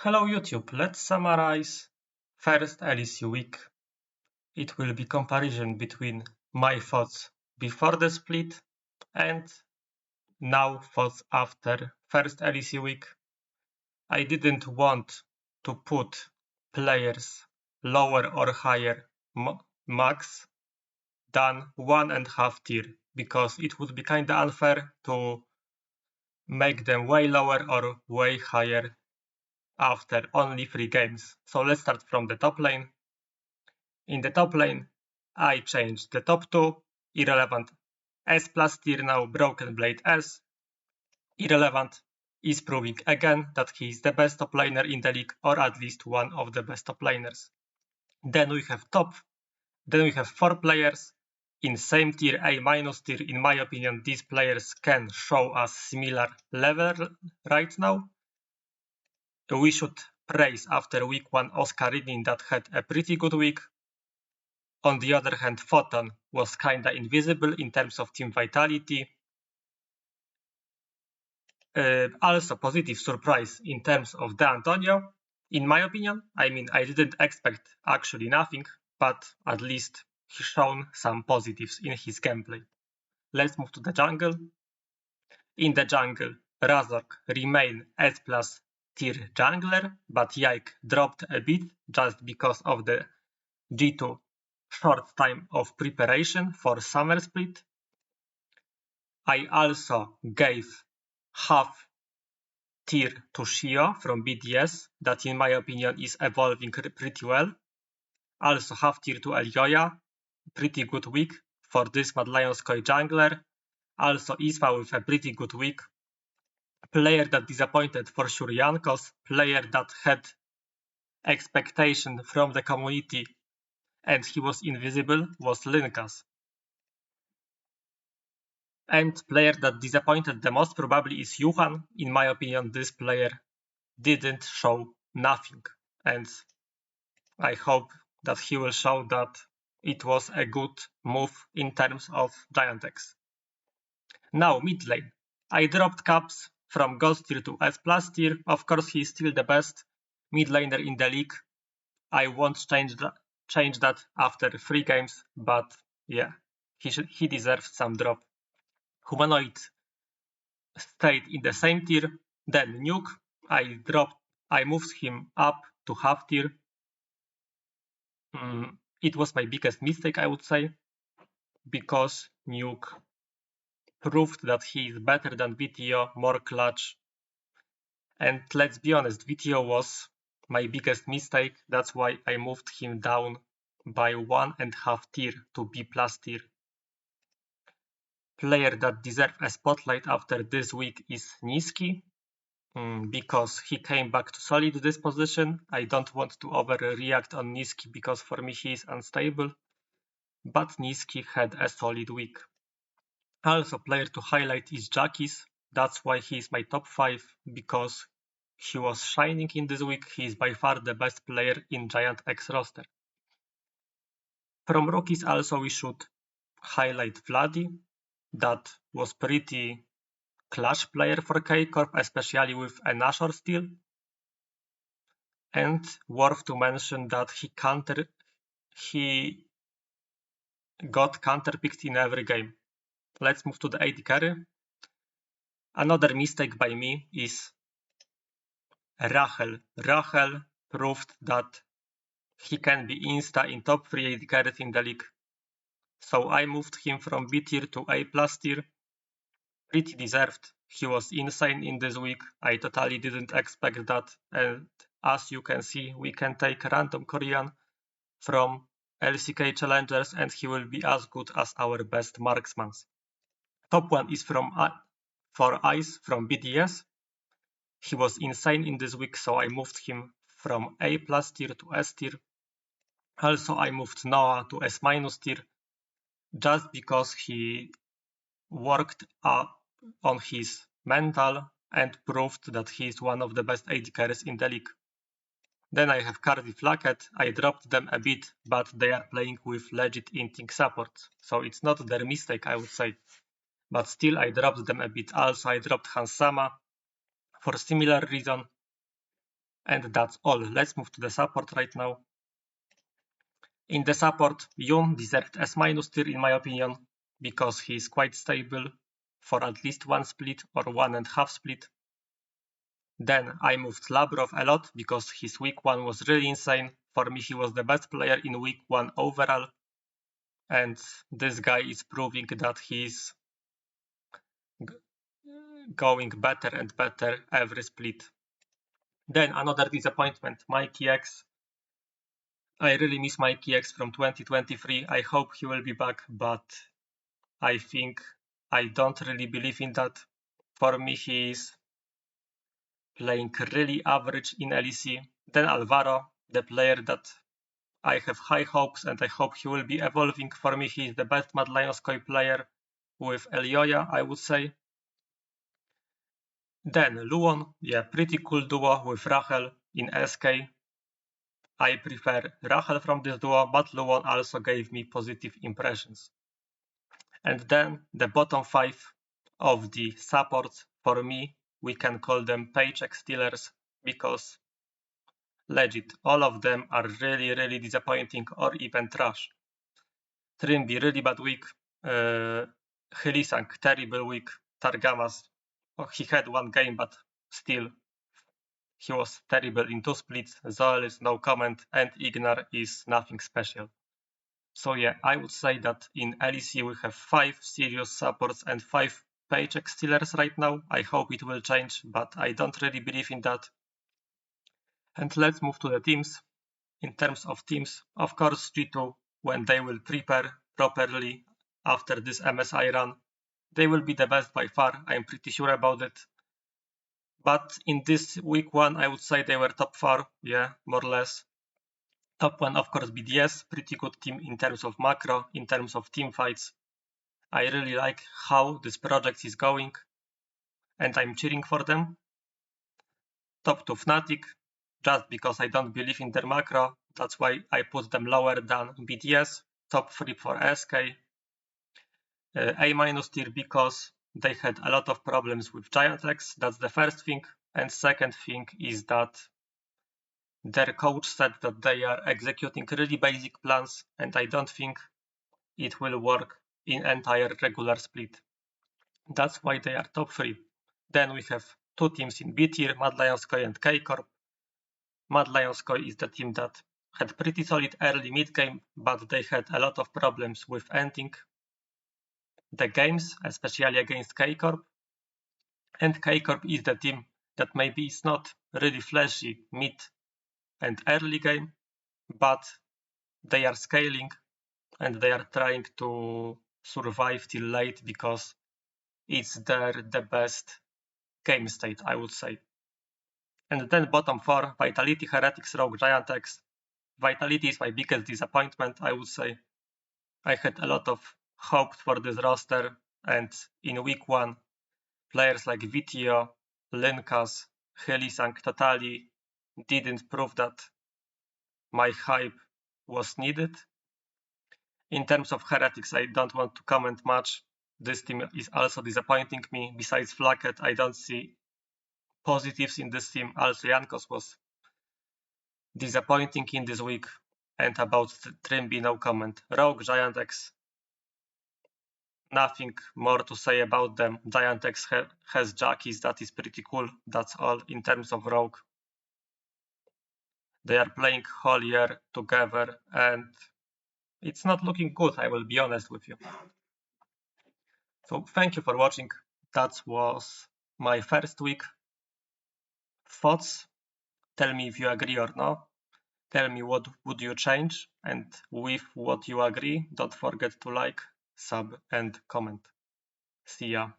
Hello YouTube, let's summarize first LEC week. It will be comparison between my thoughts before the split and now thoughts after first LEC week. I didn't want to put players lower or higher max than 1.5 tier because it would be kinda unfair to make them way lower or way higher after only 3 games. So let's start from the top lane. In the top lane, I changed the top 2, Irrelevant S plus tier now, Broken Blade S. Irrelevant is proving again that he is the best top laner in the league, or at least one of the best top laners. Then we have 4 players in same tier, A minus tier. In my opinion, these players can show us similar level right now. We should praise after week 1 Oscarinin that had a pretty good week. On the other hand, Photon was kinda invisible in terms of team vitality. Also positive surprise in terms of De Antonio. In my opinion, I didn't expect actually nothing, but at least he's shown some positives in his gameplay. Let's move to the jungle. In the jungle, Razork remained S plus tier jungler, but Yike dropped a bit just because of the G2 short time of preparation for summer split. I also gave half tier to Shio from BDS, that in my opinion is evolving pretty well. Also half tier to Elioya, pretty good week for this Mad Lions Koi jungler. Also Isma with a pretty good week. Player that disappointed for sure Jankos, player that had expectation from the community and he was invisible was Linkas. And player that disappointed the most probably is Yuhan. In my opinion, this player didn't show nothing. And I hope that he will show that it was a good move in terms of Giantex. Now, mid lane. I dropped Caps from Ghost tier to S plus tier. Of course, he is still the best mid laner in the league. I won't change that after 3 games, but yeah, he deserves some drop. Humanoid stayed in the same tier. Then Nuke, I moved him up to half tier. It was my biggest mistake, I would say, because Nuke proved that he is better than VETHEO, more clutch. And let's be honest, VETHEO was my biggest mistake. That's why I moved him down by 1.5 tier to B plus tier. Player that deserves a spotlight after this week is NISQY, because he came back to solid this position. I don't want to overreact on NISQY because for me he is unstable, but NISQY had a solid week. Also, player to highlight is Jackis. That's why he is my top 5, because he was shining in this week. He is by far the best player in Giant X roster. From rookies also we should highlight Vladi. That was pretty clutch player for K-Corp, especially with a Nashor steal. And worth to mention that he got counter-picked in every game. Let's move to the AD carry. Another mistake by me is Rachel. Rachel proved that he can be insta in top 3 AD carries in the league. So I moved him from B tier to A plus tier. Pretty deserved. He was insane in this week. I totally didn't expect that. And as you can see, we can take random Korean from LCK challengers and he will be as good as our best marksman. Top 1 is for Ice from BDS. He was insane in this week, so I moved him from A plus tier to S tier. Also, I moved Noah to S minus tier just because he worked on his mental and proved that he is one of the best AD carries in the league. Then I have Cardiff Lacket. I dropped them a bit, but they are playing with legit inting support, so it's not their mistake, I would say. But still, I dropped them a bit. Also, I dropped Hansama for similar reason. And that's all. Let's move to the support right now. In the support, Yun deserved S- tier in my opinion, because he's quite stable for at least one split or 1.5 split. Then I moved Labrov a lot because his week 1 was really insane. For me, he was the best player in week 1 overall. And this guy is proving that he's going better and better every split. Then another disappointment, MIKYX. I really miss MIKYX from 2023. I hope he will be back, but I think I don't really believe in that. For me, he is playing really average in LEC. Then Alvaro, the player that I have high hopes and I hope he will be evolving. For me, he is the best Mad Lions Koi player with Elioya, I would say. Then Luon, yeah, pretty cool duo with Rachel in SK. I prefer Rachel from this duo, but Luon also gave me positive impressions. And then the bottom 5 of the supports, for me, we can call them paycheck stealers, because legit, all of them are really disappointing or even trash. TRYMBI, really bad week. Hylisang, terrible week. Targamas, he had one game, but still, he was terrible in 2 splits. Zoel is no comment, and Ignar is nothing special. So yeah, I would say that in LEC we have 5 serious supports and 5 paycheck stealers right now. I hope it will change, but I don't really believe in that. And let's move to the teams. In terms of teams, of course, G2, when they will prepare properly after this MSI run, they will be the best by far. I'm pretty sure about it. But in this week 1, I would say they were top 4, yeah, more or less. Top 1, of course, BDS, pretty good team in terms of macro, in terms of team fights. I really like how this project is going, and I'm cheering for them. Top 2 Fnatic, just because I don't believe in their macro, that's why I put them lower than BDS. Top 3 for SK. A- tier because they had a lot of problems with GiantX, that's the first thing. And second thing is that their coach said that they are executing really basic plans, and I don't think it will work in entire regular split. That's why they are top 3. Then we have 2 teams in B tier, Mad Lions Koi and K-Corp. Mad Lions Koi is the team that had pretty solid early mid game, but they had a lot of problems with ending the games, especially against K-Corp. And K-Corp is the team that maybe is not really flashy mid and early game, but they are scaling and they are trying to survive till late because it's the best game state, I would say. And then bottom 4, Vitality, Heretics, Rogue, GiantX. Vitality is my biggest disappointment, I would say. I had a lot of hope for this roster, and in week 1, players like VETHEO, Linkas, Hylisang totally didn't prove that my hype was needed. In terms of Heretics, I don't want to comment much. This team is also disappointing me. Besides Flacket, I don't see positives in this team. Also, Jankos was disappointing in this week. And about TRYMBI, no comment. Rogue, GiantX, nothing more to say about them. GiantX has jackies, that is pretty cool. That's all in terms of Rogue. They are playing whole year together, and it's not looking good, I will be honest with you. So thank you for watching. That was my first week. Thoughts? Tell me if you agree or not. Tell me what would you change, and with what you agree, don't forget to like, sub and comment. See ya.